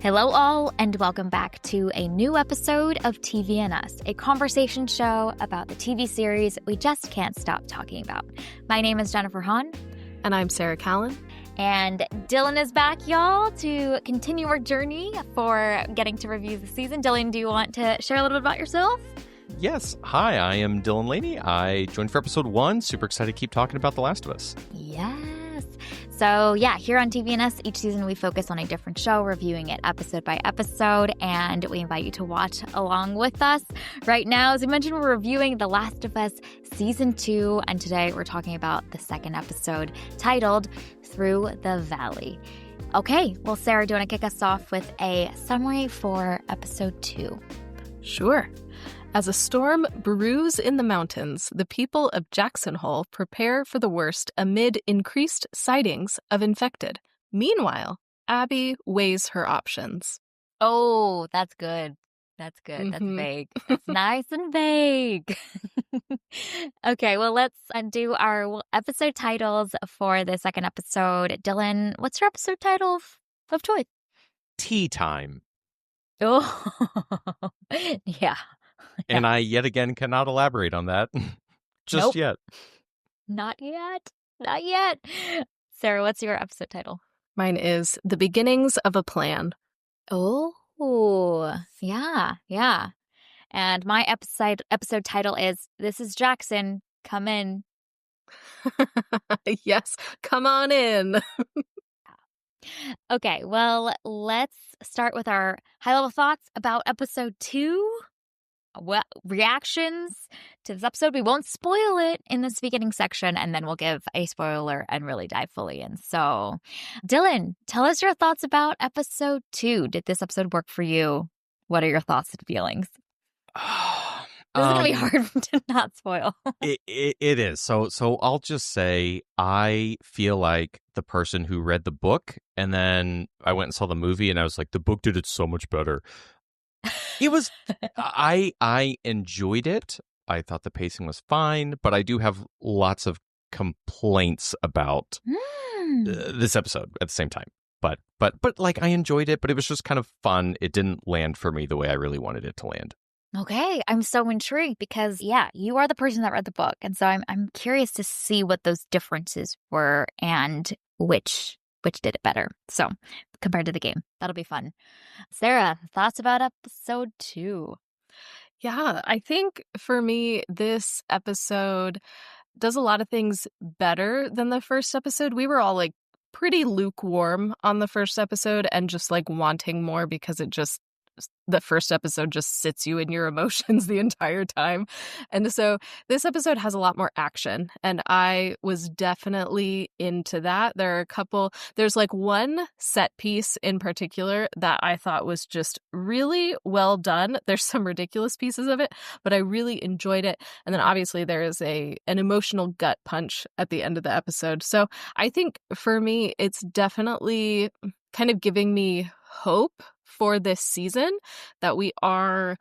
Hello all, and welcome back to a new episode of TV and Us, a conversation show about the TV series we just can't stop talking about. My name is Jennifer Hahn. And I'm Sarah Callan. And Dillon is back, y'all, to continue our journey for getting to review the season. Dillon, do you want to share a little bit about yourself? Yes. Hi, I am Dillon Laney. I joined for episode 1. Super excited to keep talking about The Last of Us. Yes. So yeah, here on TV and Us, each season we focus on a different show, reviewing it episode by episode, and we invite you to watch along with us. Right now, as we mentioned, we're reviewing The Last of Us Season 2, and today we're talking about the second episode titled Through the Valley. Okay, well, Sarah, do you want to kick us off with a summary for episode 2? Sure. As a storm brews in the mountains, the people of Jackson Hole prepare for the worst amid increased sightings of infected. Meanwhile, Abby weighs her options. Oh, that's good. That's good. Mm-hmm. That's vague. That's nice and vague. Okay, well, let's do our episode titles for the second episode. Dillon, what's your episode title of choice? Tea time. Oh, yeah. And I yet again cannot elaborate on that just yet. Not yet. Not yet. Sarah, what's your episode title? Mine is The Beginnings of a Plan. Oh, yeah. And my episode title is This is Jackson, Come In. Yes, come on in. Okay, well, let's start with our high-level thoughts about episode 2. Well, reactions to this episode. We won't spoil it in this beginning section, and then we'll give a spoiler and really dive fully in. So, Dillon, tell us your thoughts about episode 2. Did this episode work for you? What are your thoughts and feelings? This is going to be hard to not spoil. It is. So I'll just say I feel like the person who read the book, and then I went and saw the movie, and I was like, the book did it so much better. It was, I enjoyed it. I thought the pacing was fine, but I do have lots of complaints about this episode at the same time. But like I enjoyed it, but it was just kind of fun. It didn't land for me the way I really wanted it to land. Okay, I'm so intrigued because, yeah, you are the person that read the book. And so I'm curious to see what those differences were and which did it better. So compared to the game, that'll be fun. Sarah, thoughts about episode 2? Yeah, I think for me, this episode does a lot of things better than the first episode. We were all like pretty lukewarm on the first episode and just like wanting more because the first episode just sits you in your emotions the entire time. And so this episode has a lot more action, and I was definitely into that. There's like one set piece in particular that I thought was just really well done. There's some ridiculous pieces of it, but I really enjoyed it. And then obviously there is an emotional gut punch at the end of the episode. So I think for me, it's definitely kind of giving me hope for this season that we are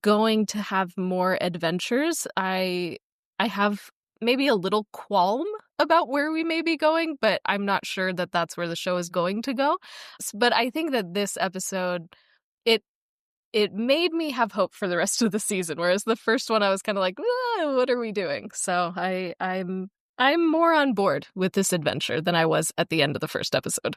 going to have more adventures. I have maybe a little qualm about where we may be going, but I'm not sure that that's where the show is going to go. But I think that this episode, it made me have hope for the rest of the season, whereas the first one I was kind of like, what are we doing? So I'm more on board with this adventure than I was at the end of the first episode.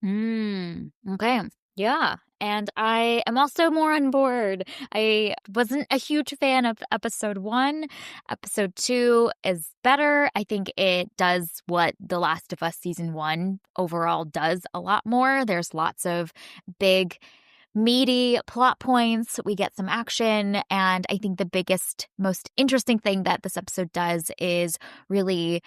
Okay. Yeah. And I am also more on board. I wasn't a huge fan of episode 1. Episode 2 is better. I think it does what The Last of Us season 1 overall does a lot more. There's lots of big, meaty plot points. We get some action. And I think the biggest, most interesting thing that this episode does is really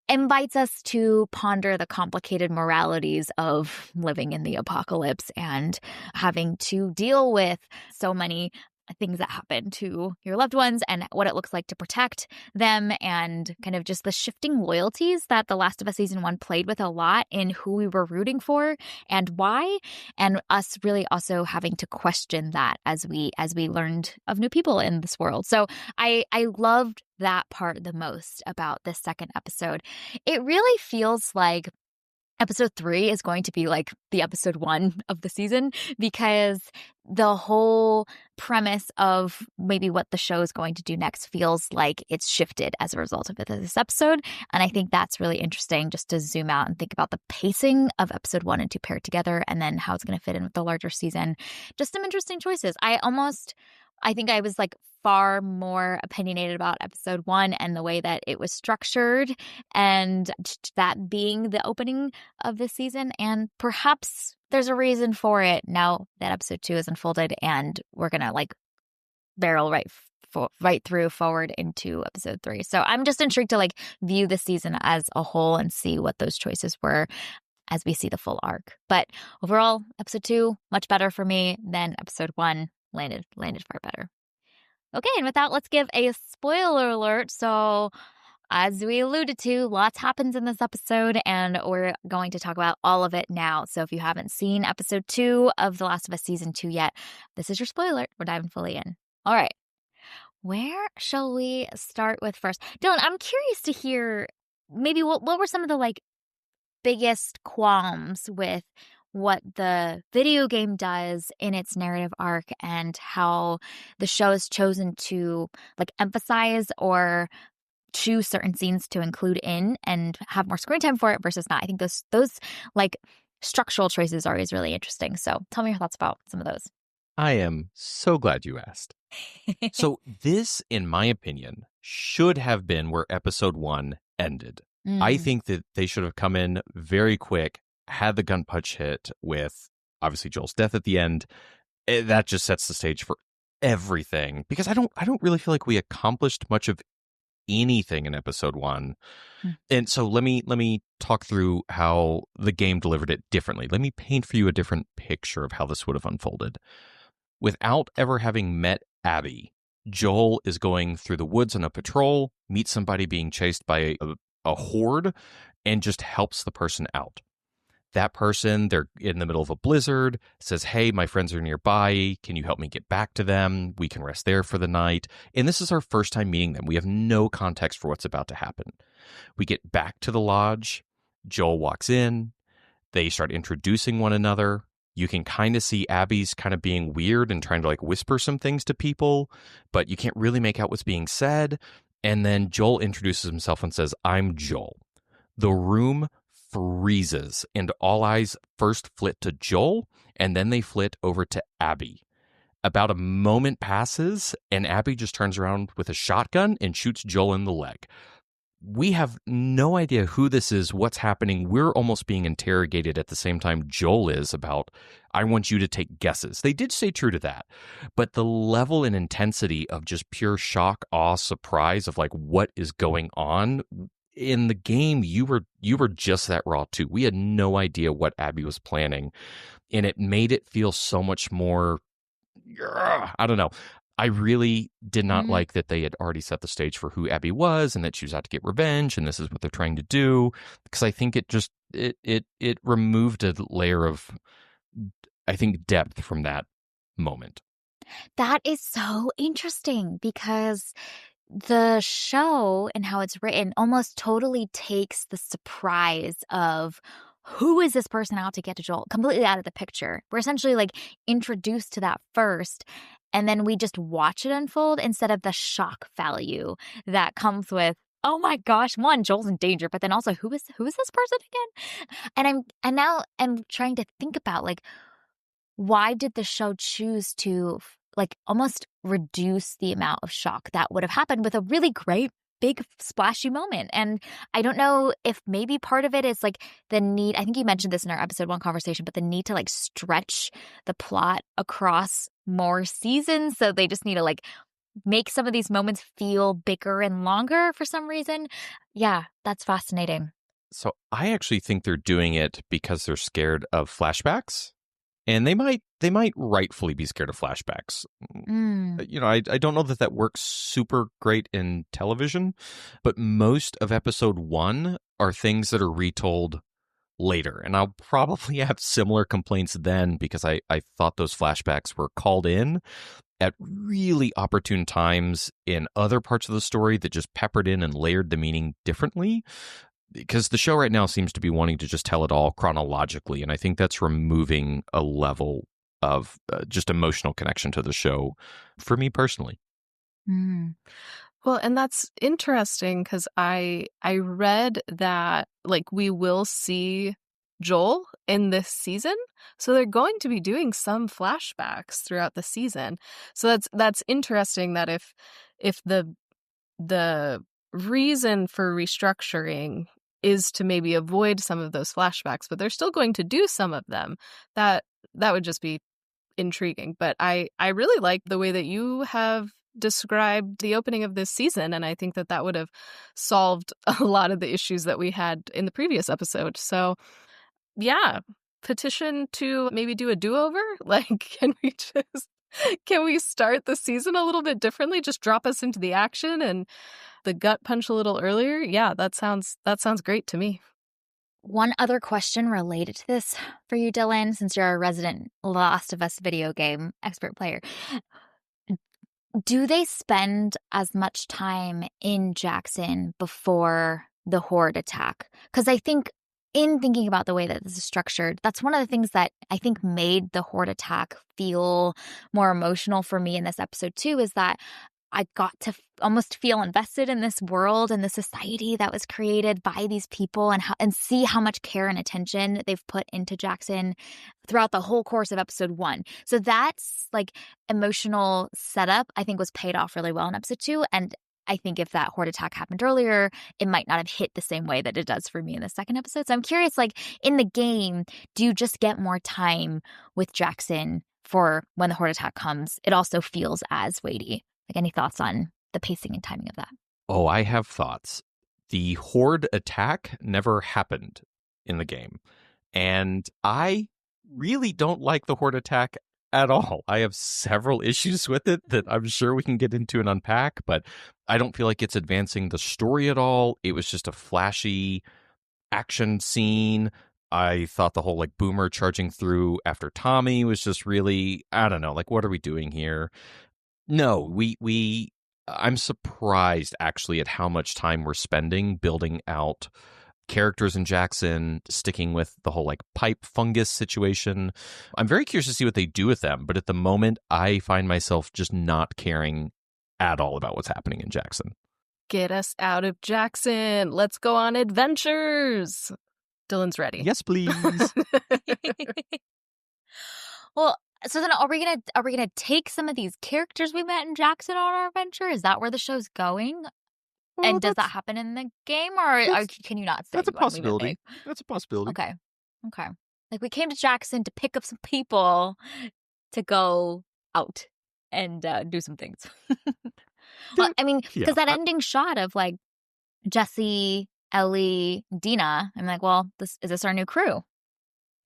invites us to ponder the complicated moralities of living in the apocalypse and having to deal with so many things that happen to your loved ones and what it looks like to protect them, and kind of just the shifting loyalties that The Last of Us season 1 played with a lot in who we were rooting for and why, and us really also having to question that as we learned of new people in this world. So I loved that part the most about this second episode. It really feels like episode 3 is going to be like the episode 1 of the season, because the whole premise of maybe what the show is going to do next feels like it's shifted as a result of this episode. And I think that's really interesting, just to zoom out and think about the pacing of episode 1 and 2 paired together, and then how it's going to fit in with the larger season. Just some interesting choices. I think I was like far more opinionated about episode 1 and the way that it was structured, and that being the opening of this season. And perhaps there's a reason for it now that episode 2 is unfolded, and we're going to like barrel right through forward into episode 3. So I'm just intrigued to like view the season as a whole and see what those choices were as we see the full arc. But overall, episode 2, much better for me than episode 1. Landed far better. Okay, and with that, let's give a spoiler alert. So, as we alluded to, lots happens in this episode, and we're going to talk about all of it now. So if you haven't seen episode 2 of The Last of Us Season 2 yet, this is your spoiler alert. We're diving fully in. All right. Where shall we start with first? Dylan, I'm curious to hear maybe what were some of the like biggest qualms with what the video game does in its narrative arc, and how the show has chosen to like emphasize or choose certain scenes to include in and have more screen time for it versus not. I think those like structural choices are always really interesting. So tell me your thoughts about some of those. I am so glad you asked. So this, in my opinion, should have been where episode 1 ended. I think that they should have come in very quick, had the gun punch hit with obviously Joel's death at the end. That just sets the stage for everything, because I don't really feel like we accomplished much of anything in episode 1. And so let me talk through how the game delivered it differently. Let me paint for you a different picture of how this would have unfolded. Without ever having met Abby, Joel is going through the woods on a patrol, meets somebody being chased by a horde, and just helps the person out. That person, they're in the middle of a blizzard, says, hey, my friends are nearby. Can you help me get back to them? We can rest there for the night. And this is our first time meeting them. We have no context for what's about to happen. We get back to the lodge. Joel walks in. They start introducing one another. You can kind of see Abby's kind of being weird and trying to like whisper some things to people, but you can't really make out what's being said. And then Joel introduces himself and says, I'm Joel. The room freezes, and all eyes first flit to Joel, and then they flit over to Abby. About a moment passes, and Abby just turns around with a shotgun and shoots Joel in the leg. We have no idea who this is, what's happening. We're almost being interrogated at the same time Joel is about, I want you to take guesses. They did stay true to that. But the level and intensity of just pure shock, awe, surprise of like what is going on in the game, you were just that raw too. We had no idea what Abby was planning, and it made it feel so much more, I don't know. I really did not like that they had already set the stage for who Abby was, and that she was out to get revenge, and this is what they're trying to do. Because I think it just it removed a layer of, I think, depth from that moment. That is so interesting, because the show and how it's written almost totally takes the surprise of who is this person out to get to Joel completely out of the picture. We're essentially like introduced to that first, and then we just watch it unfold instead of the shock value that comes with, oh my gosh, one, Joel's in danger, but then also who is this person again? And now I'm trying to think about like, why did the show choose to like almost reduce the amount of shock that would have happened with a really great big splashy moment? And I don't know if maybe part of it is like the need, I think you mentioned this in our episode 1 conversation, but the need to like stretch the plot across more seasons. So they just need to like make some of these moments feel bigger and longer for some reason. Yeah, that's fascinating. So I actually think they're doing it because they're scared of flashbacks. And they might rightfully be scared of flashbacks. You know, I don't know that works super great in television, but most of episode 1 are things that are retold later. And I'll probably have similar complaints then, because I thought those flashbacks were called in at really opportune times in other parts of the story that just peppered in and layered the meaning differently. because the show right now seems to be wanting to just tell it all chronologically, and I think that's removing a level of just emotional connection to the show for me personally. Mm. Well, and that's interesting because I read that like we will see Joel in this season, so they're going to be doing some flashbacks throughout the season. So that's interesting that if the reason for restructuring is to maybe avoid some of those flashbacks, but they're still going to do some of them, that would just be intriguing. But I really like the way that you have described the opening of this season, and I think that that would have solved a lot of the issues that we had in the previous episode. So yeah, petition to maybe do a do-over. Like, can we start the season a little bit differently? Just drop us into the action and the gut punch a little earlier. Yeah, that sounds great to me. One other question related to this for you, Dillon, since you're a resident Last of Us video game expert player. Do they spend as much time in Jackson before the Horde attack? Because I think in thinking about the way that this is structured, that's one of the things that I think made the Horde attack feel more emotional for me in this episode too, is that I got to almost feel invested in this world and the society that was created by these people, and see how much care and attention they've put into Jackson throughout the whole course of episode 1. So that's like emotional setup, I think, was paid off really well in episode 2. And I think if that Horde attack happened earlier, it might not have hit the same way that it does for me in the second episode. So I'm curious, like in the game, do you just get more time with Jackson for when the Horde attack comes? It also feels as weighty. Like, any thoughts on the pacing and timing of that? Oh, I have thoughts. The Horde attack never happened in the game, and I really don't like the Horde attack at all. I have several issues with it that I'm sure we can get into and unpack, but I don't feel like it's advancing the story at all. It was just a flashy action scene. I thought the whole like Boomer charging through after Tommy was just really, I don't know, like, what are we doing here? No, I'm surprised actually at how much time we're spending building out characters in Jackson, sticking with the whole like pipe fungus situation. I'm very curious to see what they do with them, but at the moment I find myself just not caring at all about what's happening in Jackson. Get us out of Jackson. Let's go on adventures. Dillon's ready. Yes, please. Well, so then are we gonna take some of these characters we met in Jackson on our adventure? Is that where the show's going? Well, And does that happen in the game, or can you not say? That's a You wanna leave it possibility. vague? That's a possibility. Okay. Like, we came to Jackson to pick up some people to go out and do some things. Well, I mean, because that ending shot of like Jesse, Ellie, Dina, I'm like, well, is this our new crew?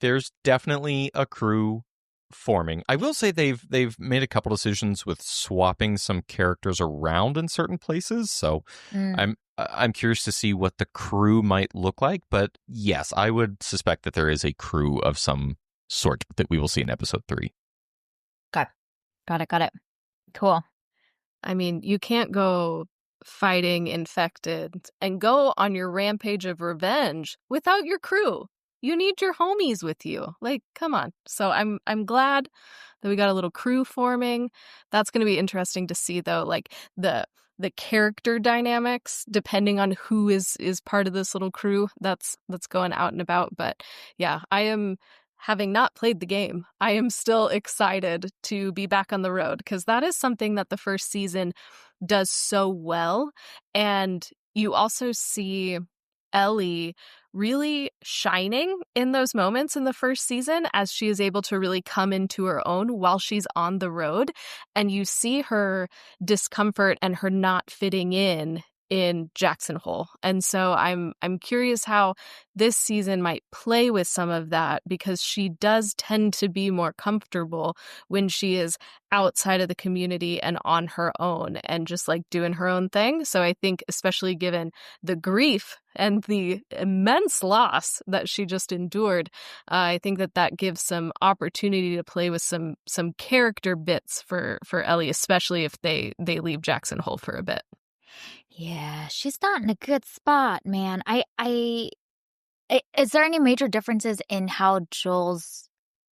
There's definitely a crew forming. I will say they've made a couple decisions with swapping some characters around in certain places, so I'm curious to see what the crew might look like. But yes, I would suspect that there is a crew of some sort that we will see in episode 3. Got it. Cool. I mean, you can't go fighting infected and go on your rampage of revenge without your crew. You need your homies with you. Like, come on. So I'm glad that we got a little crew forming. That's going to be interesting to see, though, like the character dynamics depending on who is part of this little crew that's going out and about. But yeah, I am, having not played the game, I am still excited to be back on the road, because that is something that the first season does so well. And you also see Ellie really shining in those moments in the first season as she is able to really come into her own while she's on the road. And you see her discomfort and her not fitting in Jackson Hole. And so I'm curious how this season might play with some of that, because she does tend to be more comfortable when she is outside of the community and on her own and just like doing her own thing. So I think, especially given the grief and the immense loss that she just endured, I think that gives some opportunity to play with some character bits for Ellie, especially if they leave Jackson Hole for a bit. Yeah, she's not in a good spot, man. Is there any major differences in how Joel's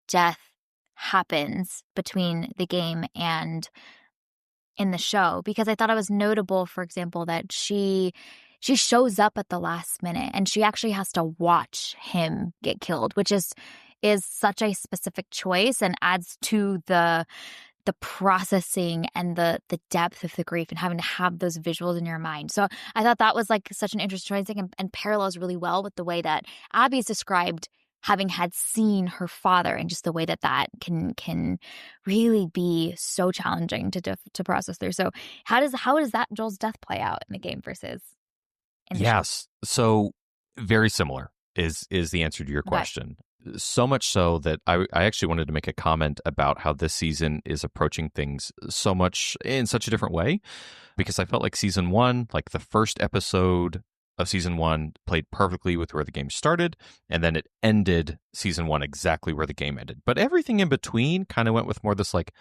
death happens between the game and in the show? Because I thought it was notable, for example, that she shows up at the last minute and she actually has to watch him get killed, which is such a specific choice and adds to the processing and the depth of the grief and having to have those visuals in your mind. So I thought that was like such an interesting thing and parallels really well with the way that Abby's described having had seen her father and just the way that can really be so challenging to process through. So how does that Joel's death play out in the game versus in the show? Yes. So very similar is the answer to your Okay. question. So much so that I actually wanted to make a comment about how this season is approaching things so much in such a different way, because I felt like season one, like the first episode of season one, played perfectly with where the game started, and then it ended season one exactly where the game ended. But everything in between kind of went with more this, like,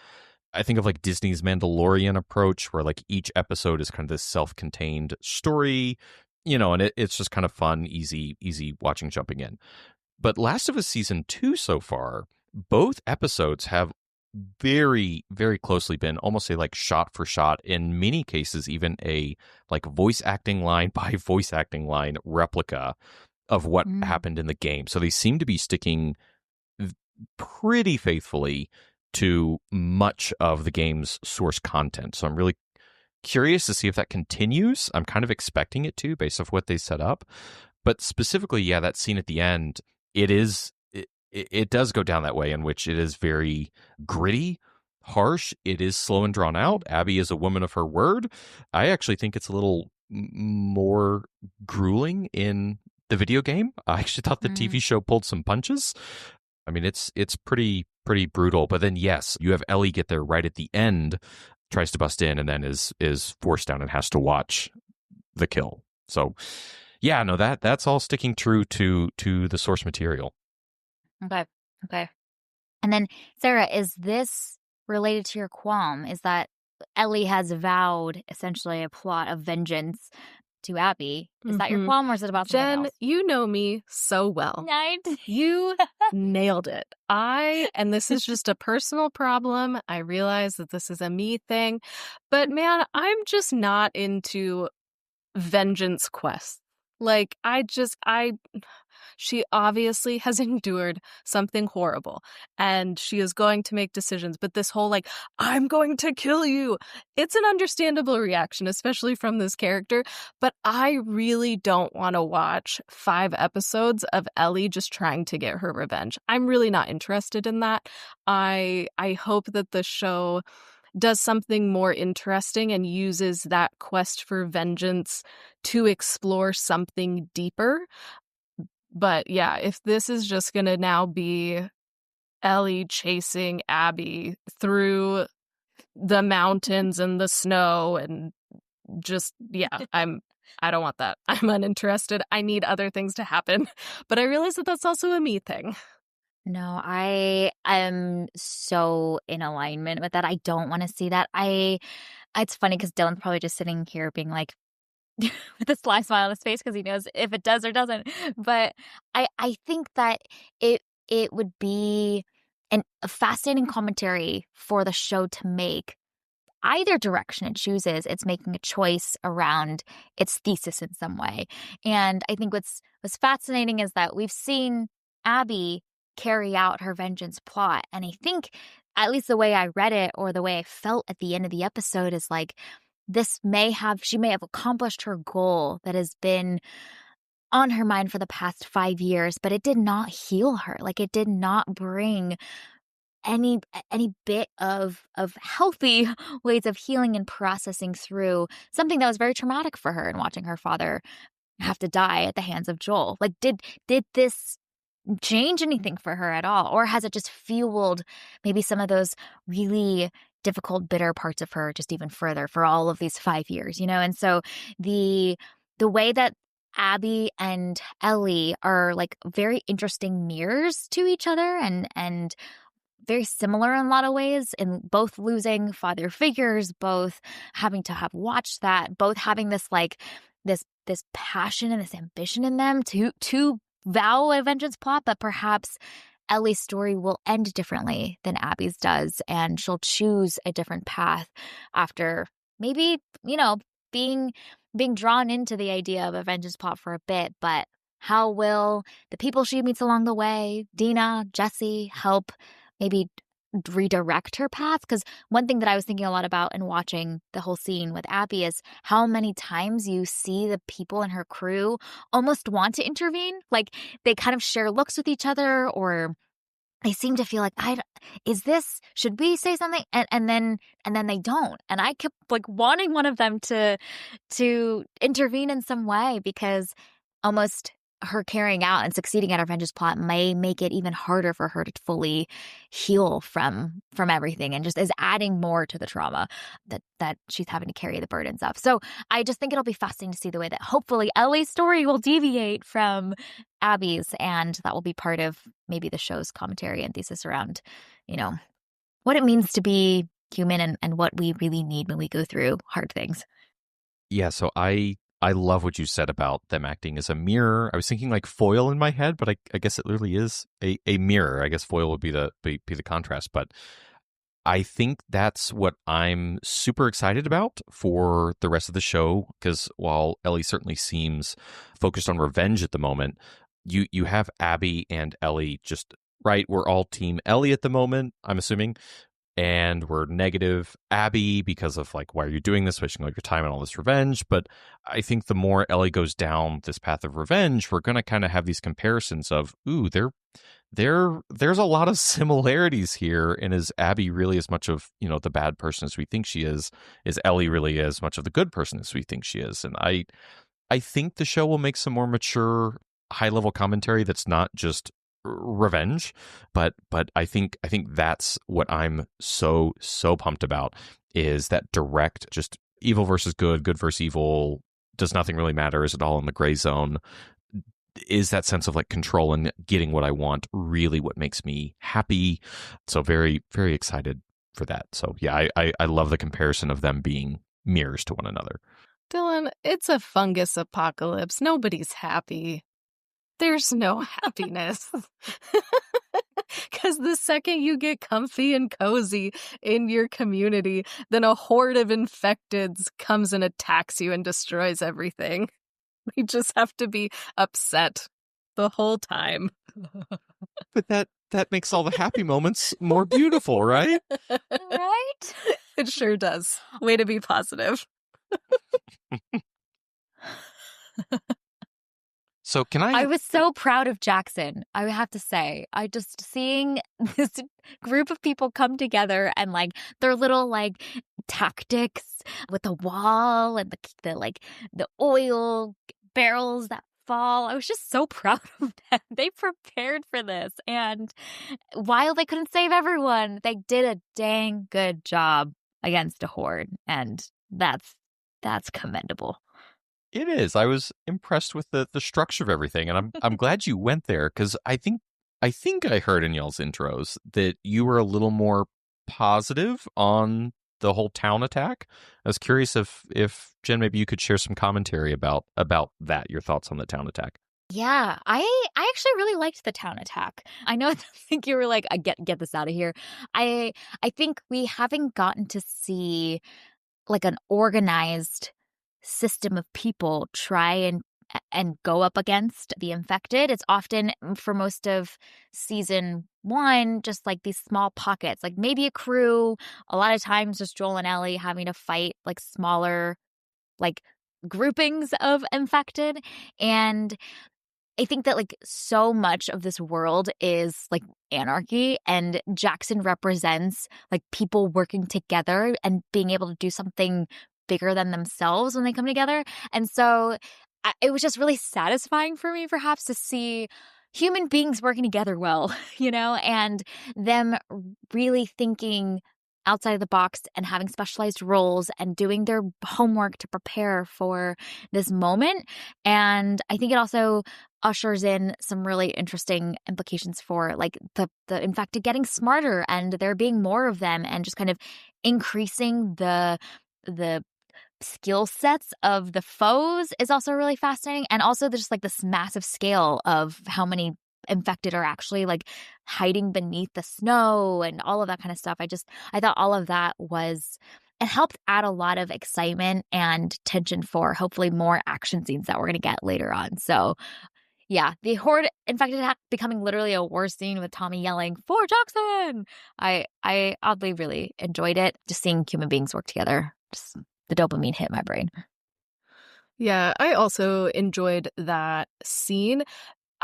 I think of like Disney's Mandalorian approach, where like each episode is kind of this self-contained story, and it's just kind of fun, easy watching, jumping in. But Last of Us season 2 so far, both episodes have very, very closely been almost a like shot for shot, in many cases, even a like voice acting line by voice acting line replica of what Mm. happened in the game. So they seem to be sticking pretty faithfully to much of the game's source content. So I'm really curious to see if that continues. I'm kind of expecting it to, based off what they set up. But specifically, yeah, that scene at the end, it does go down that way, in which it is very gritty, harsh. It is slow and drawn out. Abby is a woman of her word. I actually think it's a little more grueling in the video game. I actually thought the Mm. TV show pulled some punches. I mean, it's pretty brutal. But then, yes, you have Ellie get there right at the end, tries to bust in, and then is forced down and has to watch the kill. So, yeah, no, that's all sticking true to the source material. Okay. Okay. And then, Sarah, is this related to your qualm? Is that Ellie has vowed essentially a plot of vengeance to Abby? Is that your Mhm. qualm, or is it about something Jen, else? you know me so well. Night. You nailed it. And this is just a personal problem. I realize that this is a me thing, but man, I'm just not into vengeance quests. Like, she obviously has endured something horrible and she is going to make decisions, but this whole, like, I'm going to kill you, it's an understandable reaction, especially from this character. But I really don't want to watch 5 episodes of Ellie just trying to get her revenge. I'm really not interested in that. I hope that the show does something more interesting and uses that quest for vengeance to explore something deeper. But yeah, if this is just going to now be Ellie chasing Abby through the mountains and the snow and just, yeah, I don't want that. I'm uninterested. I need other things to happen. But I realize that that's also a me thing. No, I am so in alignment with that. I don't want to see that. It's funny because Dylan's probably just sitting here being like, with a sly smile on his face because he knows if it does or doesn't. But I think that it would be a fascinating commentary for the show to make. Either direction it chooses, it's making a choice around its thesis in some way. And I think what's fascinating is that we've seen Abby carry out her vengeance plot. And I think, at least the way I read it or the way I felt at the end of the episode, is like she may have accomplished her goal that has been on her mind for the past 5 years, but it did not heal her. Like, it did not bring any bit of healthy ways of healing and processing through something that was very traumatic for her, and watching her father have to die at the hands of Joel. Like, did this change anything for her at all, or has it just fueled maybe some of those really difficult, bitter parts of her just even further for all of these 5 years, And so the way that Abby and Ellie are like very interesting mirrors to each other, and very similar in a lot of ways, in both losing father figures, both having to have watched that, both having this like this passion and this ambition in them to vow a vengeance plot, but perhaps Ellie's story will end differently than Abby's does, and she'll choose a different path after maybe, being drawn into the idea of a vengeance plot for a bit. But how will the people she meets along the way, Dina, Jesse, help maybe redirect her path? Because one thing that I was thinking a lot about in watching the whole scene with Abby is how many times you see the people in her crew almost want to intervene. Like they kind of share looks with each other, or they seem to feel like, should we say something? And then they don't. And I kept like wanting one of them to intervene in some way, because almost her carrying out and succeeding at her vengeance plot may make it even harder for her to fully heal from everything, and just is adding more to the trauma that she's having to carry the burdens of. So I just think it'll be fascinating to see the way that hopefully Ellie's story will deviate from Abby's, and that will be part of maybe the show's commentary and thesis around, what it means to be human and what we really need when we go through hard things. Yeah, so I love what you said about them acting as a mirror. I was thinking like foil in my head, but I guess it literally is a mirror. I guess foil would be the contrast, but I think that's what I'm super excited about for the rest of the show, because while Ellie certainly seems focused on revenge at the moment, you have Abby and Ellie just, right, we're all team Ellie at the moment, I'm assuming. And we're negative Abby because of like, why are you doing this? Wasting all your time and all this revenge. But I think the more Ellie goes down this path of revenge, we're going to kind of have these comparisons of, ooh, there's a lot of similarities here. And is Abby really as much of, the bad person as we think she is? Is Ellie really as much of the good person as we think she is? And I think the show will make some more mature, high level commentary that's not just revenge, but I think that's what I'm so pumped about, is that direct, just evil versus good versus evil, does nothing really matter, is it all in the gray zone? Is that sense of like control and getting what I want really what makes me happy? So very, very excited for that. So yeah, I love the comparison of them being mirrors to one another. Dillon, it's a fungus apocalypse. Nobody's happy. There's no happiness. Because the second you get comfy and cozy in your community, then a horde of infecteds comes and attacks you and destroys everything. We just have to be upset the whole time. But that makes all the happy moments more beautiful, right? Right? It sure does. Way to be positive. So can I was so proud of Jackson, I have to say. I just seeing this group of people come together and like their little like tactics with the wall and the oil barrels that fall. I was just so proud of them. They prepared for this, and while they couldn't save everyone, they did a dang good job against a horde, and that's commendable. It is. I was impressed with the structure of everything, and I'm glad you went there, because I think I heard in y'all's intros that you were a little more positive on the whole town attack. I was curious if Jen, maybe you could share some commentary about that, your thoughts on the town attack. Yeah, I actually really liked the town attack. I know I think you were like, get this out of here. I think we haven't gotten to see like an organized system of people try and go up against the infected. It's often, for most of season 1, just like these small pockets, like maybe a crew, a lot of times just Joel and Ellie having to fight like smaller like groupings of infected. And I think that like so much of this world is like anarchy, and Jackson represents like people working together and being able to do something bigger than themselves when they come together. And so it was just really satisfying for me perhaps to see human beings working together well, and them really thinking outside of the box and having specialized roles and doing their homework to prepare for this moment. And I think it also ushers in some really interesting implications for like the infected getting smarter and there being more of them and just kind of increasing the skill sets of the foes is also really fascinating. And also just like this massive scale of how many infected are actually like hiding beneath the snow and all of that kind of stuff. I thought all of that it helped add a lot of excitement and tension for hopefully more action scenes that we're going to get later on. So yeah, the horde infected attack becoming literally a war scene with Tommy yelling, "For Jackson!" I oddly really enjoyed it. Just seeing human beings work together. Just the dopamine hit my brain. Yeah, I also enjoyed that scene.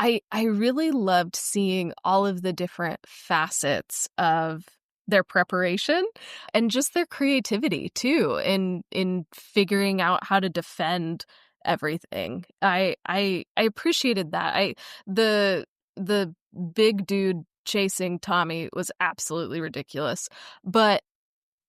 I really loved seeing all of the different facets of their preparation and just their creativity too in figuring out how to defend everything. I appreciated that. The big dude chasing Tommy was absolutely ridiculous, but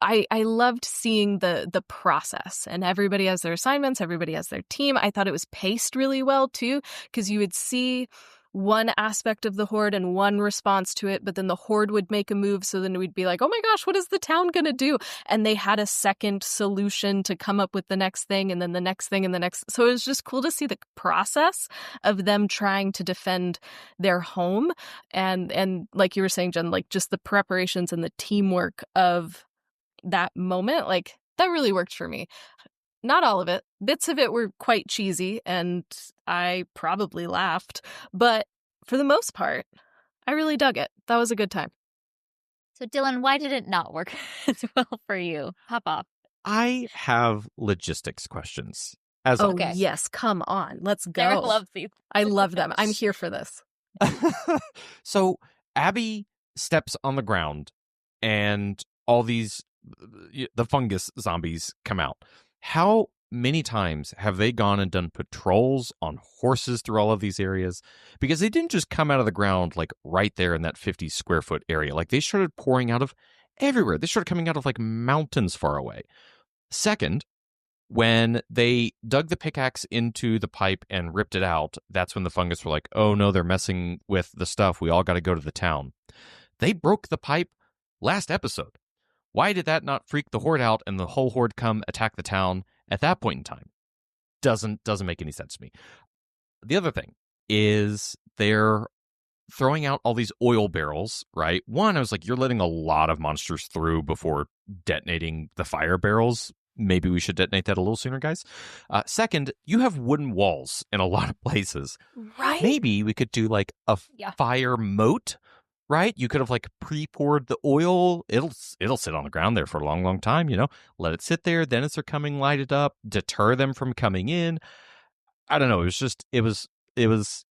I loved seeing the process, and everybody has their assignments, everybody has their team. I thought it was paced really well too, because you would see one aspect of the horde and one response to it, but then the horde would make a move, so then we'd be like, oh my gosh, what is the town gonna do? And they had a second solution to come up with the next thing, and then the next thing, and the next. So it was just cool to see the process of them trying to defend their home, and like you were saying, Jen, like just the preparations and the teamwork of that moment, like that really worked for me. Not all of it. Bits of it were quite cheesy and I probably laughed, but for the most part, I really dug it. That was a good time. So Dillon, why did it not work as well for you? Hop off. I have logistics questions. As Oh, Okay. yes. Come on. Let's go. Sarah loves these. I love them. I'm here for this. So Abby steps on the ground and all these the fungus zombies come out. How many times have they gone and done patrols on horses through all of these areas? Because they didn't just come out of the ground like right there in that 50 square foot area. Like they started pouring out of everywhere. They started coming out of like mountains far away. Second, when they dug the pickaxe into the pipe and ripped it out, that's when the fungus were like, oh no, they're messing with the stuff. We all got to go to the town. They broke the pipe last episode. Why did that not freak the horde out and the whole horde come attack the town at that point in time? Doesn't make any sense to me. The other thing is they're throwing out all these oil barrels, right? One, I was like, you're letting a lot of monsters through before detonating the fire barrels. Maybe we should detonate that a little sooner, guys. Second, you have wooden walls in a lot of places. Right? Maybe we could do like a fire moat. Right? You could have like pre-poured the oil. It'll sit on the ground there for a long, long time, you know. Let it sit there. Then as they're coming, light it up, deter them from coming in. I don't know. It was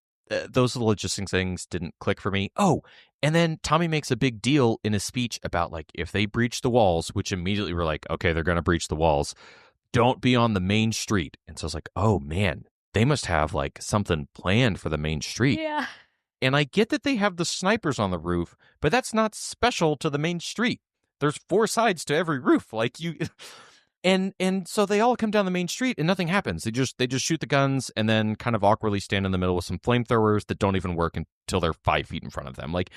those logistics things didn't click for me. Oh, and then Tommy makes a big deal in his speech about like if they breach the walls, which immediately we're like, okay, they're going to breach the walls. Don't be on the main street. And so I was like, oh man, they must have like something planned for the main street. Yeah. And I get that they have the snipers on the roof, but that's not special to the main street. There's 4 sides to every roof. Like you and so they all come down the main street and nothing happens. They just shoot the guns and then kind of awkwardly stand in the middle with some flamethrowers that don't even work until they're 5 feet in front of them. Like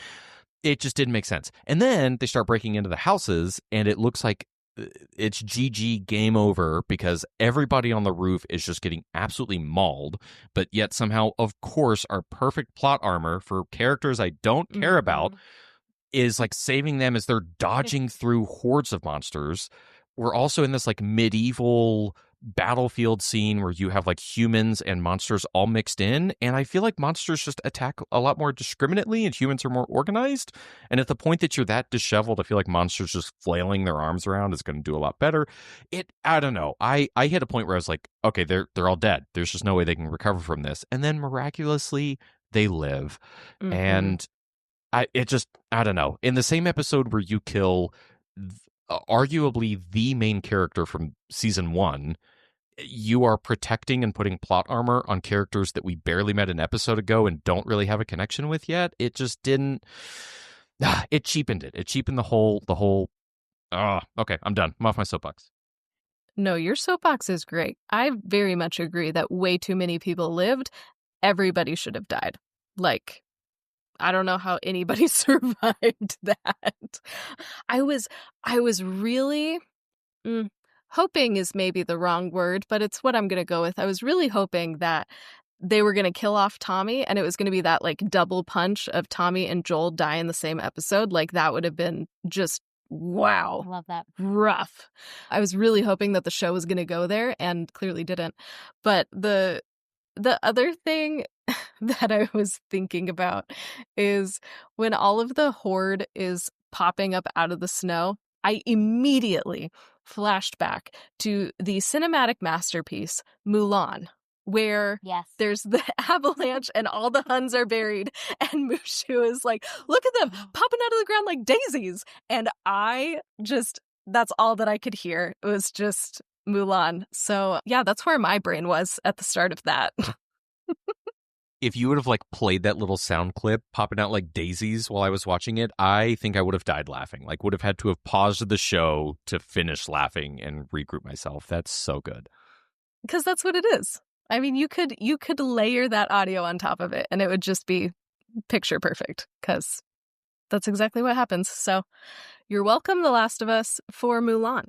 it just didn't make sense. And then they start breaking into the houses and it looks like it's GG game over because everybody on the roof is just getting absolutely mauled, but yet somehow, of course, our perfect plot armor for characters I don't care about is like saving them as they're dodging through hordes of monsters. We're also in this like medieval battlefield scene where you have like humans and monsters all mixed in, and I feel like monsters just attack a lot more discriminately and humans are more organized. And at the point that you're that disheveled, I feel like monsters just flailing their arms around is going to do a lot better. I don't know. I hit a point where I was like, okay, they're all dead. There's just no way they can recover from this. And then miraculously they live. And I don't know. In the same episode where you kill arguably the main character from season 1, you are protecting and putting plot armor on characters that we barely met an episode ago and don't really have a connection with yet. It just didn't. It cheapened it. It cheapened the whole Oh, okay. I'm done. I'm off my soapbox. No, your soapbox is great. I very much agree that way too many people lived. Everybody should have died. Like, I don't know how anybody survived that. I was really hoping is maybe the wrong word, but it's what I'm going to go with. I was really hoping that they were going to kill off Tommy and it was going to be that like double punch of Tommy and Joel die in the same episode. Like that would have been just wow. I love that. Rough. I was really hoping that the show was going to go there and clearly didn't. But the other thing that I was thinking about is when all of the horde is popping up out of the snow, I immediately flashed back to the cinematic masterpiece, Mulan, where Yes. there's the avalanche and all the Huns are buried, and Mushu is like, look at them popping out of the ground like daisies. And that's all that I could hear. It was just Mulan. So yeah, that's where my brain was at the start of that. If you would have like played that little sound clip popping out like daisies while I was watching it, I think I would have died laughing. Like would have had to have paused the show to finish laughing and regroup myself. That's so good. Because that's what it is. I mean, you could layer that audio on top of it and it would just be picture perfect because that's exactly what happens. So you're welcome, The Last of Us, for Mulan.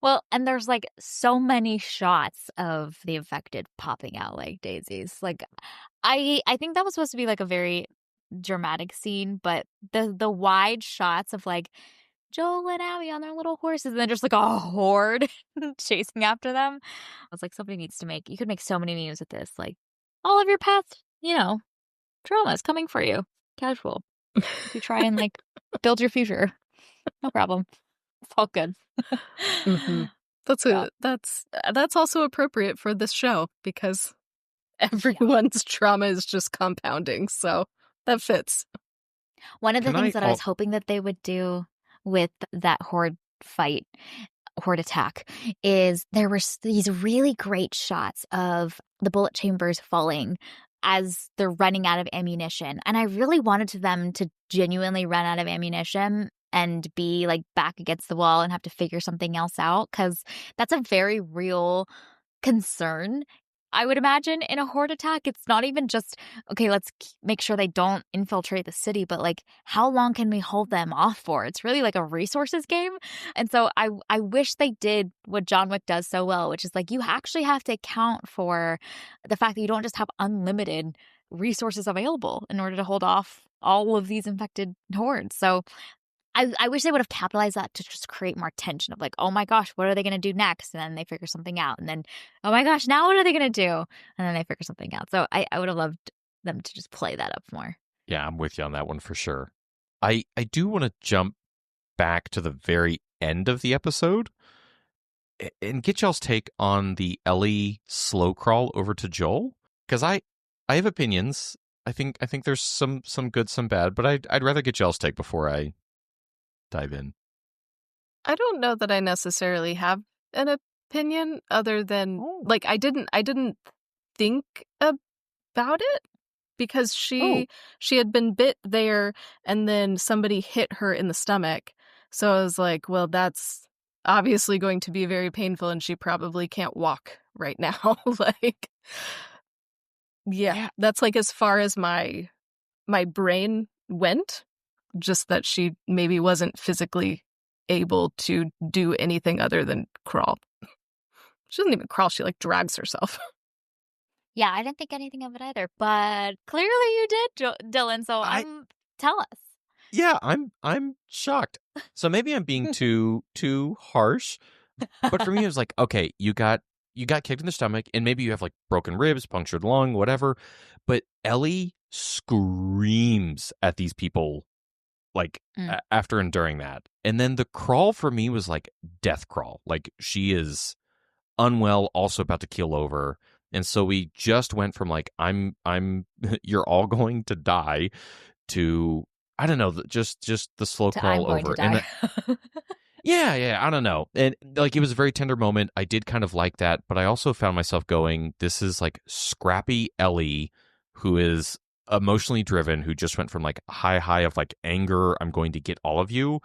Well, and there's like so many shots of the infected popping out like daisies. Like I think that was supposed to be like a very dramatic scene, but the wide shots of like Joel and Abby on their little horses and then just like a horde chasing after them. I was like, you could make so many memes with this. Like all of your past, drama is coming for you. Casual. If you try and like build your future. No problem. It's all good. Mm-hmm. That's also appropriate for this show because everyone's trauma is just compounding, so that fits. One of the things that I was hoping that they would do with that horde attack, is there were these really great shots of the bullet chambers falling as they're running out of ammunition. And I really wanted them to genuinely run out of ammunition and be like back against the wall and have to figure something else out, because that's a very real concern. I would imagine in a horde attack, it's not even just, okay, let's make sure they don't infiltrate the city, but like, how long can we hold them off for? It's really like a resources game. And so I wish they did what John Wick does so well, which is like, you actually have to account for the fact that you don't just have unlimited resources available in order to hold off all of these infected hordes. So I wish they would have capitalized that to just create more tension of like, oh my gosh, what are they going to do next? And then they figure something out. And then, oh my gosh, now what are they going to do? And then they figure something out. So I would have loved them to just play that up more. Yeah, I'm with you on that one for sure. I do want to jump back to the very end of the episode and get y'all's take on the Ellie slow crawl over to Joel. Because I have opinions. I think there's some good, some bad, but I'd rather get y'all's take before I dive in. I don't know that I necessarily have an opinion other than like I didn't think about it because she had been bit there and then somebody hit her in the stomach. So I was like, well, that's obviously going to be very painful and she probably can't walk right now. Like yeah, that's like as far as my brain went. Just that she maybe wasn't physically able to do anything other than crawl. She doesn't even crawl. She like drags herself. Yeah, I didn't think anything of it either, but clearly you did, Dillon. So tell us. Yeah, I'm shocked. So maybe I'm being too harsh, but for me it was like, okay, you got kicked in the stomach, and maybe you have like broken ribs, punctured lung, whatever. But Ellie screams at these people. Like after enduring that. And then the crawl for me was like death crawl. Like she is unwell, also about to keel over. And so we just went from like, I'm you're all going to die to, I don't know, just the slow crawl over. And yeah, I don't know. And like, it was a very tender moment. I did kind of like that, but I also found myself going, this is like scrappy Ellie, who is emotionally driven who just went from like high of like anger, I'm going to get all of you,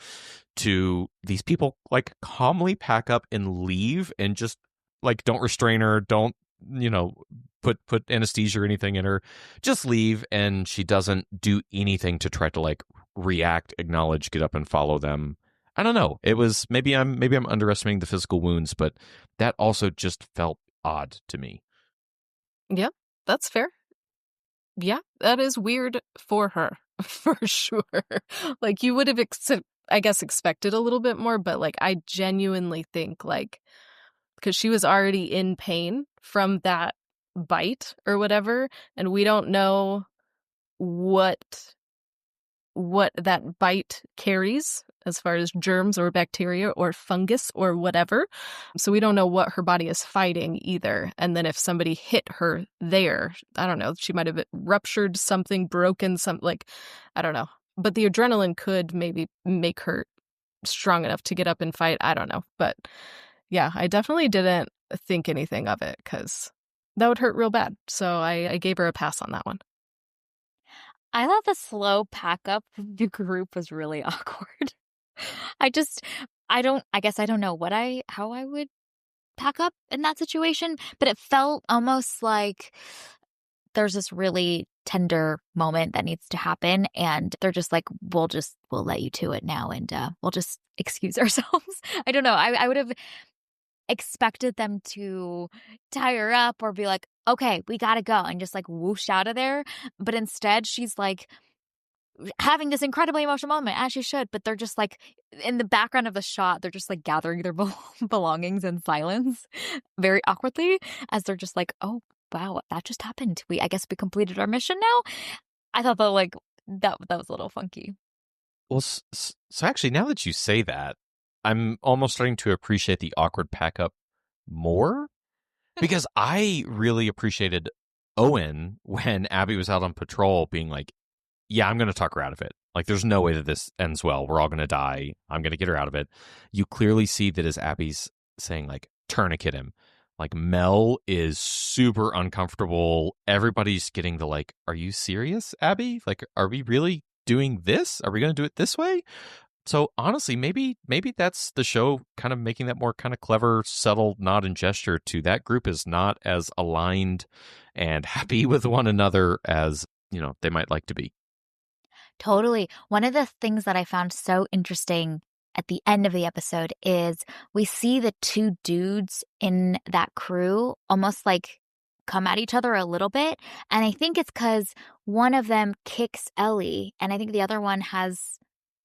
to these people like calmly pack up and leave and just like don't restrain her, don't, you know, put anesthesia or anything in her, just leave, and she doesn't do anything to try to like react, acknowledge, get up and follow them. I don't know. It was maybe I'm underestimating the physical wounds, but that also just felt odd to me. Yeah, that's fair. Yeah, that is weird for her, for sure. Like, you would have, I guess, expected a little bit more, but, like, I genuinely think, like, because she was already in pain from that bite or whatever, and we don't know what that bite carries as far as germs or bacteria or fungus or whatever. So we don't know what her body is fighting either. And then if somebody hit her there, I don't know, she might have ruptured something, broken something, like, I don't know. But the adrenaline could maybe make her strong enough to get up and fight. I don't know. But yeah, I definitely didn't think anything of it because that would hurt real bad. So I gave her a pass on that one. I thought the slow pack up of the group was really awkward. I just, I guess I don't know how I would pack up in that situation, but it felt almost like there's this really tender moment that needs to happen, and they're just like, we'll let you to it now, and we'll just excuse ourselves. I don't know. I would have expected them to tie her up or be like, okay, we gotta go, and just like whoosh out of there. But instead, she's like having this incredibly emotional moment, as she should, but they're just like in the background of the shot, they're just like gathering their belongings in silence very awkwardly, as they're just like, oh wow, that just happened, I guess we completed our mission now. I thought that like that was a little funky. Well, so actually, now that you say that, I'm almost starting to appreciate the awkward pack up more, because I really appreciated Owen when Abby was out on patrol being like, yeah, I'm going to talk her out of it. Like, there's no way that this ends well. We're all going to die. I'm going to get her out of it. You clearly see that as Abby's saying, like, tourniquet him. Like, Mel is super uncomfortable. Everybody's getting the, like, are you serious, Abby? Like, are we really doing this? Are we going to do it this way? So honestly, maybe that's the show kind of making that more kind of clever, subtle nod and gesture to that group is not as aligned and happy with one another as, you know, they might like to be. Totally. One of the things that I found so interesting at the end of the episode is we see the two dudes in that crew almost like come at each other a little bit. And I think it's because one of them kicks Ellie, and I think the other one has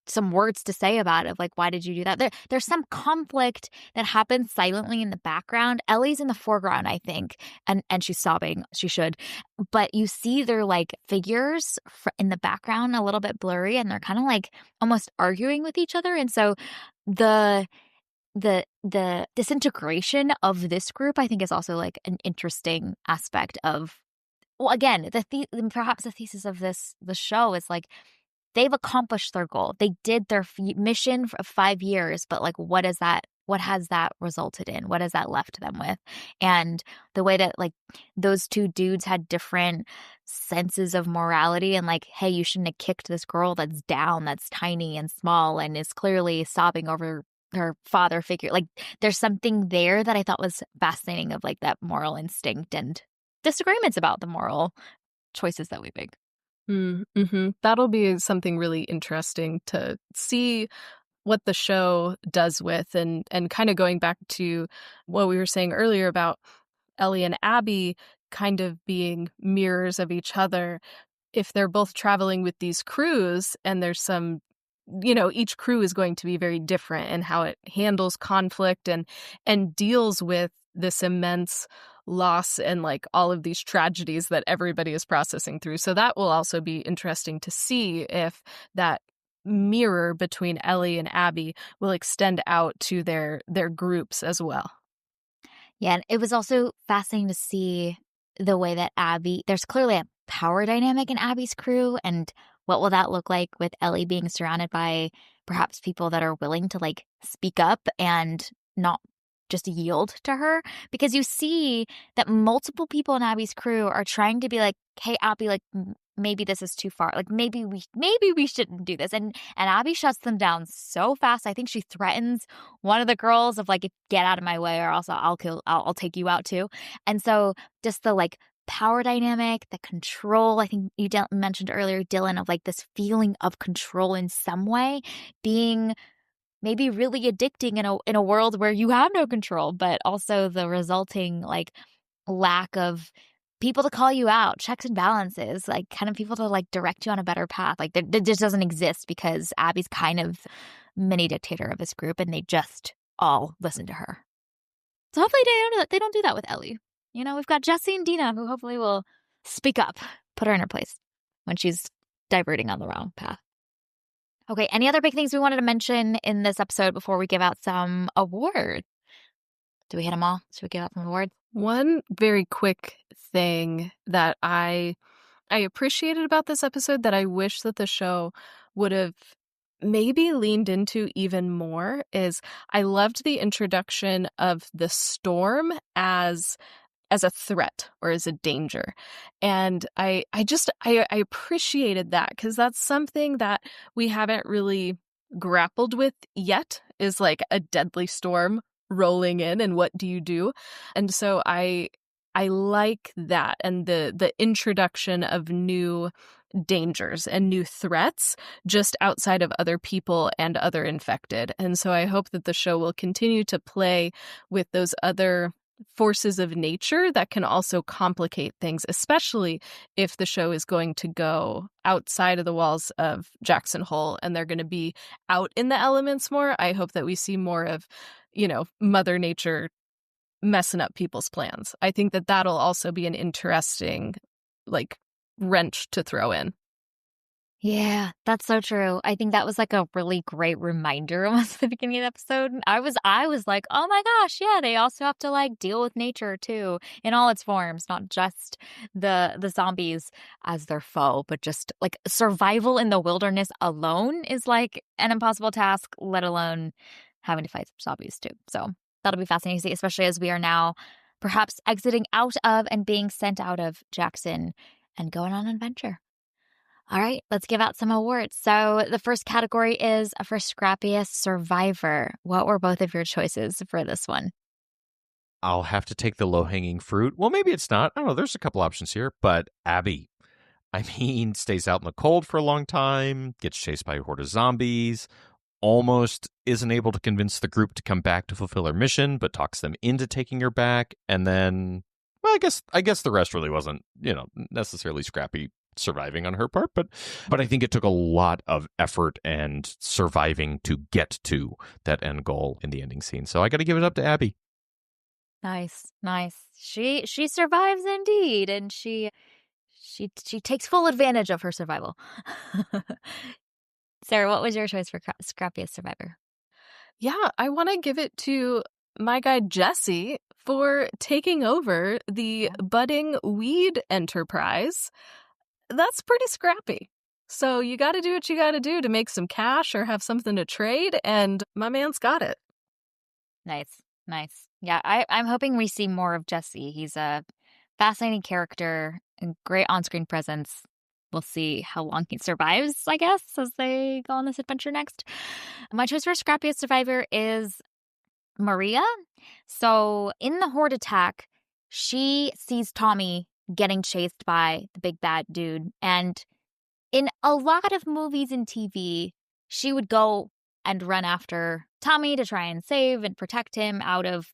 some words to say about it, of like, why did you do that? There's some conflict that happens silently in the background. Ellie's in the foreground, I think, and she's sobbing. She should. But you see their like figures in the background a little bit blurry, and they're kind of like almost arguing with each other. And so the disintegration of this group, I think, is also like an interesting aspect of, well, again, perhaps the thesis of the show is like, they've accomplished their goal. They did their mission of 5 years, but like, what has that resulted in? What has that left them with? And the way that like those two dudes had different senses of morality, and like, hey, you shouldn't have kicked this girl that's down, that's tiny and small, and is clearly sobbing over her father figure. Like, there's something there that I thought was fascinating, of like that moral instinct and disagreements about the moral choices that we make. Mm-hmm. That'll be something really interesting to see what the show does with, and kind of going back to what we were saying earlier about Ellie and Abby kind of being mirrors of each other. If they're both traveling with these crews, and there's some, you know, each crew is going to be very different in how it handles conflict and deals with this immense loss and like all of these tragedies that everybody is processing through. So that will also be interesting to see if that mirror between Ellie and Abby will extend out to their groups as well. Yeah, and it was also fascinating to see the way that there's clearly a power dynamic in Abby's crew, and what will that look like with Ellie being surrounded by perhaps people that are willing to like speak up and not just yield to her? Because you see that multiple people in Abby's crew are trying to be like, hey, Abby, like, maybe this is too far. Like maybe we shouldn't do this. And Abby shuts them down so fast. I think she threatens one of the girls of like, get out of my way, or else I'll take you out too. And so just the like power dynamic, the control. I think you mentioned earlier, Dillon, of like this feeling of control in some way being maybe really addicting in a world where you have no control, but also the resulting like lack of people to call you out, checks and balances, like kind of people to like direct you on a better path. Like that just doesn't exist because Abby's kind of mini dictator of this group and they just all listen to her. So hopefully they don't do that with Ellie. You know, we've got Jesse and Dina who hopefully will speak up, put her in her place when she's diverting on the wrong path. Okay, any other big things we wanted to mention in this episode before we give out some awards? Do we hit them all? Should we give out some awards? One very quick thing that I appreciated about this episode that I wish that the show would have maybe leaned into even more is I loved the introduction of the storm as a threat or as a danger. And I appreciated that because that's something that we haven't really grappled with yet, is like a deadly storm rolling in and what do you do? And so I like that, and the introduction of new dangers and new threats just outside of other people and other infected. And so I hope that the show will continue to play with those other forces of nature that can also complicate things, especially if the show is going to go outside of the walls of Jackson Hole and they're going to be out in the elements more. I hope that we see more of, you know, Mother Nature messing up people's plans. I think that that'll also be an interesting, like, wrench to throw in. Yeah, that's so true. I think that was like a really great reminder almost at the beginning of the episode. I was like, oh my gosh, yeah, they also have to like deal with nature too in all its forms, not just the zombies as their foe, but just like survival in the wilderness alone is like an impossible task, let alone having to fight zombies too. So that'll be fascinating to see, especially as we are now perhaps exiting out of and being sent out of Jackson and going on an adventure. All right, let's give out some awards. So the first category is for Scrappiest Survivor. What were both of your choices for this one? I'll have to take the low-hanging fruit. Well, maybe it's not. I don't know. There's a couple options here. But Abby, I mean, stays out in the cold for a long time, gets chased by a horde of zombies, almost isn't able to convince the group to come back to fulfill her mission, but talks them into taking her back. And then, well, I guess the rest really wasn't, you know, necessarily scrappy surviving on her part, but I think it took a lot of effort and surviving to get to that end goal in the ending scene. So I got to give it up to Abby. Nice. She survives indeed, and she takes full advantage of her survival. Sarah, what was your choice for Scrappiest Survivor? Yeah, I want to give it to my guy Jesse for taking over the budding weed enterprise. That's pretty scrappy. So you got to do what you got to do to make some cash or have something to trade, and my man's got it. Nice. Yeah, I'm hoping we see more of Jesse. He's a fascinating character and great on-screen presence. We'll see how long he survives, I guess, as they go on this adventure next. My choice for Scrappiest Survivor is Maria. So in the horde attack, she sees Tommy getting chased by the big bad dude. And in a lot of movies and TV, she would go and run after Tommy to try and save and protect him out of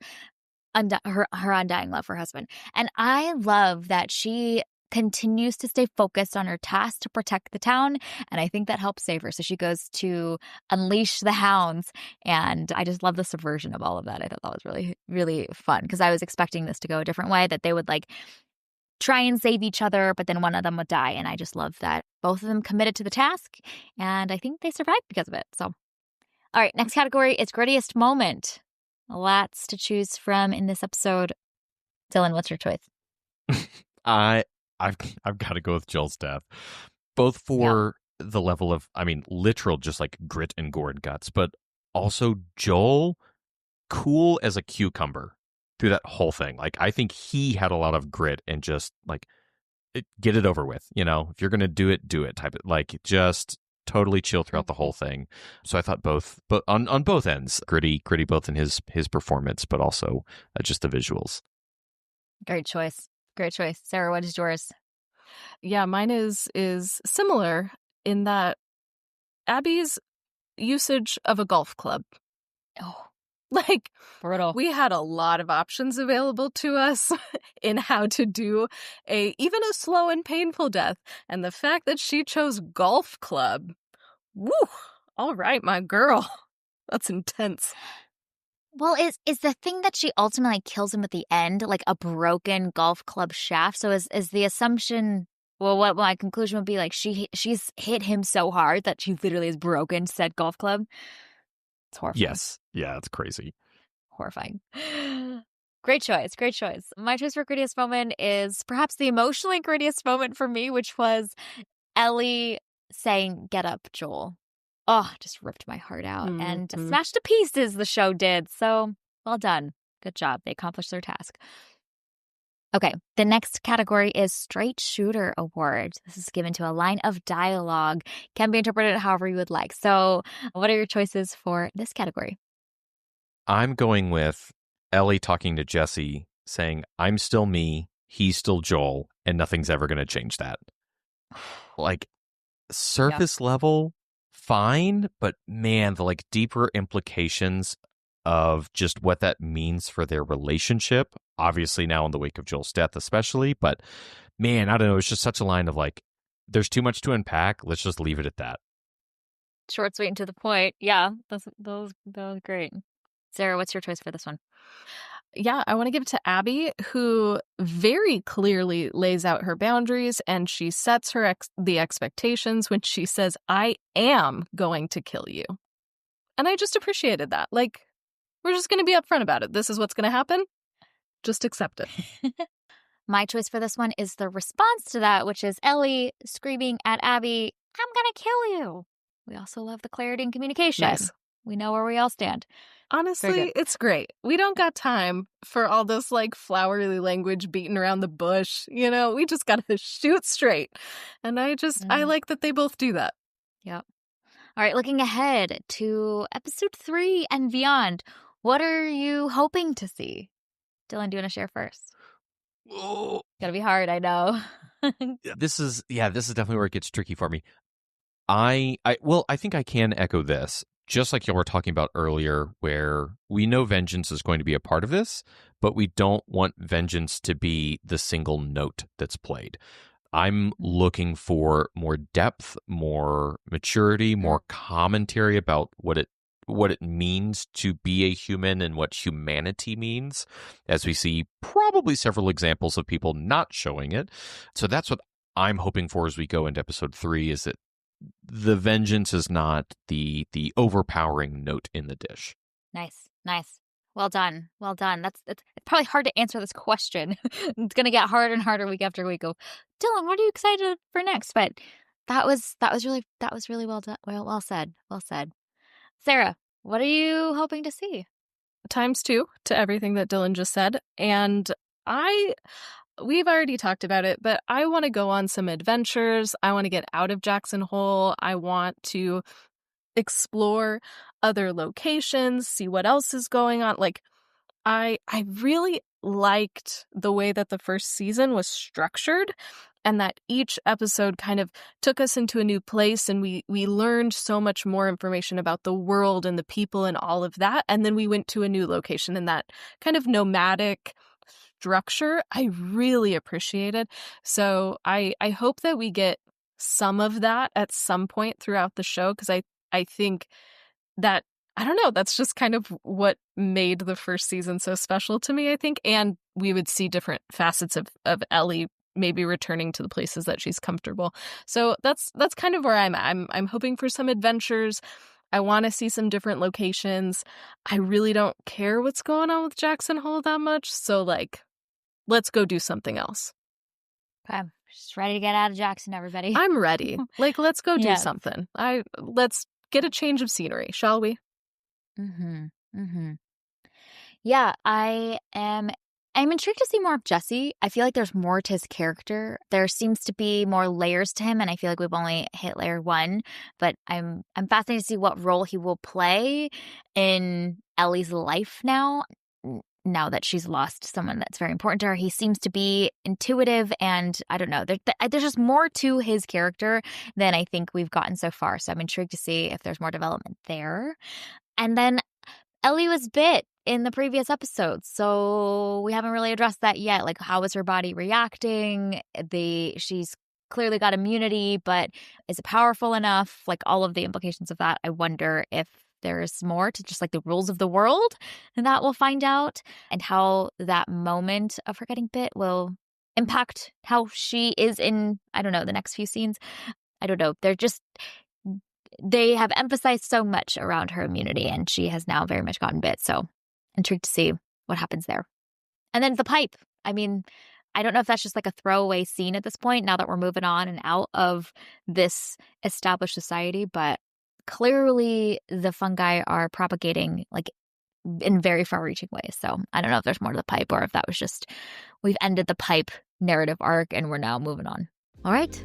her undying love for her husband. And I love that she continues to stay focused on her task to protect the town, and I think that helps save her. So she goes to unleash the hounds, and I just love the subversion of all of that. I thought that was really, really fun, because I was expecting this to go a different way, that they would like try and save each other, but then one of them would die, and I just love that both of them committed to the task, and I think they survived because of it. So, all right, next category is Grittiest Moment. Lots to choose from in this episode. Dillon, what's your choice? I've got to go with Joel's death, both for the level of, I mean, literal just like grit and gore and guts, but also Joel, cool as a cucumber through that whole thing. Like, I think he had a lot of grit and just like get it over with. If you're going to do it type of like just totally chill throughout the whole thing. So I thought both, but on both ends, gritty both in his performance, but also just the visuals. Great choice. Great choice. Sarah, what is yours? Yeah, mine is similar in that Abby's usage of a golf club. Oh, Like, brutal. we had a lot of options available to us in how to do even a slow and painful death. And the fact that she chose golf club, woo, all right, my girl. That's intense. Well, is the thing that she ultimately kills him at the end like a broken golf club shaft? So is the assumption, well, what my conclusion would be like she's hit him so hard that she literally has broken said golf club? It's horrifying. Yes. Yeah, it's crazy. Horrifying. Great choice. Great choice. My choice for grittiest moment is perhaps the emotionally grittiest moment for me, which was Ellie saying, "Get up, Joel." Oh, just ripped my heart out and smashed to pieces the show did. So well done. Good job. They accomplished their task. Okay, the next category is Straight Shooter Award. This is given to a line of dialogue. Can be interpreted however you would like. So what are your choices for this category? I'm going with Ellie talking to Jesse saying, "I'm still me, he's still Joel, and nothing's ever going to change that." Like, surface level, fine, but man, the like deeper implications of just what that means for their relationship, obviously now in the wake of Joel's death especially, but man, I don't know, it's just such a line of like, there's too much to unpack, let's just leave it at that. Short, sweet, and to the point. Yeah, that was great. Sarah, what's your choice for this one? Yeah, I want to give it to Abby, who very clearly lays out her boundaries and she sets the expectations when she says, "I am going to kill you." And I just appreciated that. Like, we're just going to be upfront about it. This is what's going to happen. Just accept it. My choice for this one is the response to that, which is Ellie screaming at Abby, "I'm going to kill you." We also love the clarity and communication. Nice. We know where we all stand. Honestly, it's great. We don't got time for all this like flowery language beating around the bush. We just got to shoot straight. And I like that they both do that. Yep. All right, looking ahead to episode 3 and beyond, what are you hoping to see? Dillon, do you want to share first? Oh. Gotta be hard, I know. This is definitely where it gets tricky for me. I think I can echo this. Just like y'all were talking about earlier, where we know vengeance is going to be a part of this, but we don't want vengeance to be the single note that's played. I'm looking for more depth, more maturity, more commentary about what it means to be a human and what humanity means, as we see probably several examples of people not showing it. So that's what I'm hoping for as we go into episode 3, is that the vengeance is not the overpowering note in the dish. Nice. Well done. It's probably hard to answer this question. It's gonna get harder and harder week after week. Dillon, what are you excited for next? But that was really well done. Well said. Sarah, what are you hoping to see? ×2 to everything that Dillon just said. And we've already talked about it, but I want to go on some adventures. I want to get out of Jackson Hole. I want to explore other locations, see what else is going on. Like, I really liked the way that the first season was structured, and that each episode kind of took us into a new place, and we learned so much more information about the world and the people and all of that. And then we went to a new location, and that kind of nomadic structure I really appreciated. So I hope that we get some of that at some point throughout the show, because I think that, I don't know, that's just kind of what made the first season so special to me, I think. And we would see different facets of Ellie maybe returning to the places that she's comfortable. So that's kind of where I'm at. I'm hoping for some adventures. I want to see some different locations. I really don't care what's going on with Jackson Hole that much. So, like, let's go do something else. Okay. Just ready to get out of Jackson, everybody. I'm ready. Like, let's go do something. Let's get a change of scenery, shall we? Yeah, I am I'm intrigued to see more of Jesse. I feel like there's more to his character. There seems to be more layers to him, and I feel like we've only hit layer 1. But I'm fascinated to see what role he will play in Ellie's life now that she's lost someone that's very important to her. He seems to be intuitive, and I don't know. There's just more to his character than I think we've gotten so far. So I'm intrigued to see if there's more development there. And then Ellie was bit in the previous episodes, so we haven't really addressed that yet. Like, how is her body reacting? She's clearly got immunity, but is it powerful enough? Like, all of the implications of that. I wonder if there's more to just like the rules of the world, and that we'll find out, and how that moment of her getting bit will impact how she is in, I don't know, the next few scenes. I don't know. They have emphasized so much around her immunity, and she has now very much gotten bit. So intrigued to see what happens there. And then the pipe. I mean, I don't know if that's just like a throwaway scene at this point, now that we're moving on and out of this established society, but clearly the fungi are propagating like in very far-reaching ways. So I don't know if there's more to the pipe, or if that was just, we've ended the pipe narrative arc and we're now moving on. All right.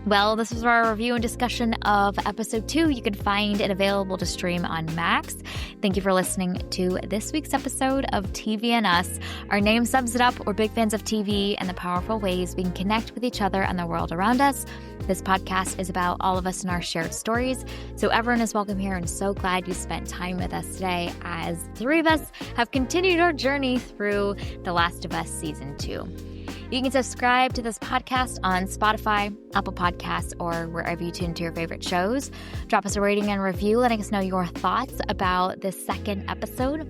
Well, this was our review and discussion of episode 2. You can find it available to stream on Max. Thank you for listening to this week's episode of TV and Us. Our name sums it up. We're big fans of TV and the powerful ways we can connect with each other and the world around us. This podcast is about all of us and our shared stories. So everyone is welcome here, and so glad you spent time with us today as 3 of us have continued our journey through The Last of Us Season 2. You can subscribe to this podcast on Spotify, Apple Podcasts, or wherever you tune to your favorite shows. Drop us a rating and review, letting us know your thoughts about this second episode.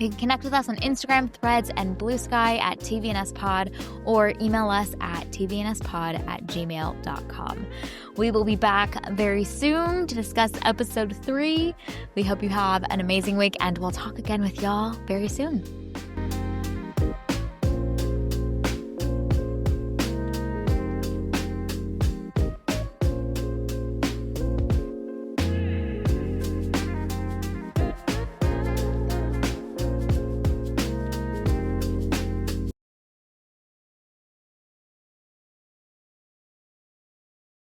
You can connect with us on Instagram, Threads, and Blue Sky at TVNSPod, or email us at tvnspod@gmail.com. We will be back very soon to discuss episode 3. We hope you have an amazing week, and we'll talk again with y'all very soon.